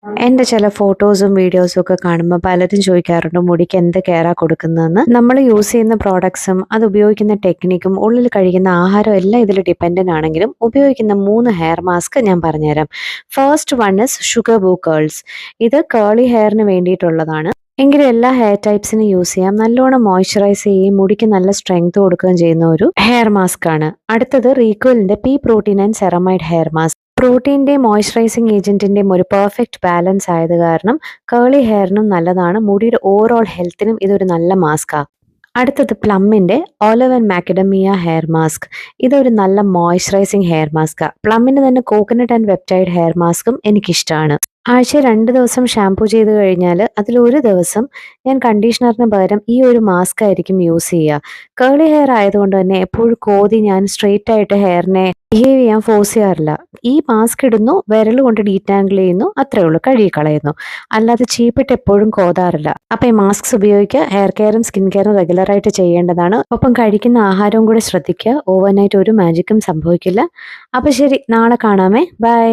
എൻ്റെ ചില ഫോട്ടോസും വീഡിയോസും ഒക്കെ കാണുമ്പോൾ പലരും ചോദിക്കാറുണ്ട് മുടിക്ക് എന്ത് കെയറാ കൊടുക്കുന്നതെന്ന്. നമ്മൾ യൂസ് ചെയ്യുന്ന പ്രോഡക്ട്സും അത് ഉപയോഗിക്കുന്ന ടെക്നിക്കും ഉള്ളിൽ കഴിക്കുന്ന ആഹാരം എല്ലാം ഇതിൽ ഡിപ്പെൻഡൻ്റ് ആണെങ്കിലും ഉപയോഗിക്കുന്ന 3 ഹെയർ മാസ്ക് ഞാൻ പറഞ്ഞുതരാം. First one is sugar boo curls. ഇത് കേളി ഹെയറിന് വേണ്ടിയിട്ടുള്ളതാണ്. എങ്കിലും എല്ലാ ഹെയർ ടൈപ്സിനും യൂസ് ചെയ്യാം. നല്ലോണം മോയ്സ്ചറൈസ് ചെയ്യുകയും മുടിക്ക് നല്ല സ്ട്രെങ്ത് കൊടുക്കുകയും ചെയ്യുന്ന ഒരു ഹെയർ മാസ്ക് ആണ്. അടുത്തത് റീക്വലിൻ്റെ pea protein and ceramide hair mask. പ്രോട്ടീൻ്റെയും മോയ്സ്ചറൈസിങ് ഏജൻറ്റിൻ്റെയും ഒരു പെർഫെക്റ്റ് ബാലൻസ് ആയത് കാരണം കേളി ഹെയറിനും നല്ലതാണ്. മുടിയുടെ ഓവറോൾ ഹെൽത്തിനും ഇതൊരു നല്ല മാസ്കാണ്. അടുത്തത് പ്ലമ്മിൻ്റെ ഓലിവ് ആൻഡ് മാക്കഡമിയ ഹെയർ മാസ്ക്. ഇതൊരു നല്ല മോയ്സ്ചറൈസിങ് ഹെയർ മാസ്കാണ്. പ്ലമ്മിൻ്റെ തന്നെ കോക്കനട്ട് ആൻഡ് പെപ്റ്റൈഡ് ഹെയർ മാസ്കും എനിക്കിഷ്ടമാണ്. ആഴ്ചയിൽ 2 ദിവസം ഷാംപൂ ചെയ്ത് കഴിഞ്ഞാൽ അതിലൊരു ദിവസം ഞാൻ കണ്ടീഷണറിന് പകരം ഈ ഒരു മാസ്ക് ആയിരിക്കും യൂസ് ചെയ്യുക. കേളി ഹെയർ ആയതുകൊണ്ട് തന്നെ എപ്പോഴും കോതി ഞാൻ സ്ട്രെയിറ്റ് ആയിട്ട് ഹെയറിനെ ബിഹേവ് ചെയ്യാൻ ഫോഴ്സ് ചെയ്യാറില്ല. ഈ മാസ്ക് ഇടുന്നു, വിരൽ കൊണ്ട് ഡീറ്റാങ്കിൾ ചെയ്യുന്നു, അത്രേ ഉള്ളൂ, കഴുകി കളയുന്നു. അല്ലാതെ ചീപ്പിട്ട് എപ്പോഴും കോതാറില്ല. അപ്പോൾ ഈ മാസ്ക്സ് ഉപയോഗിക്കുക. ഹെയർ കെയറും സ്കിൻ കെയറും റെഗുലറായിട്ട് ചെയ്യേണ്ടതാണ്. ഒപ്പം കഴിക്കുന്ന ആഹാരവും കൂടെ ശ്രദ്ധിക്കുക. ഓവർനൈറ്റ് ഒരു മാജിക്കും സംഭവിക്കില്ല. അപ്പോൾ ശരി, നാളെ കാണാമേ. ബൈ.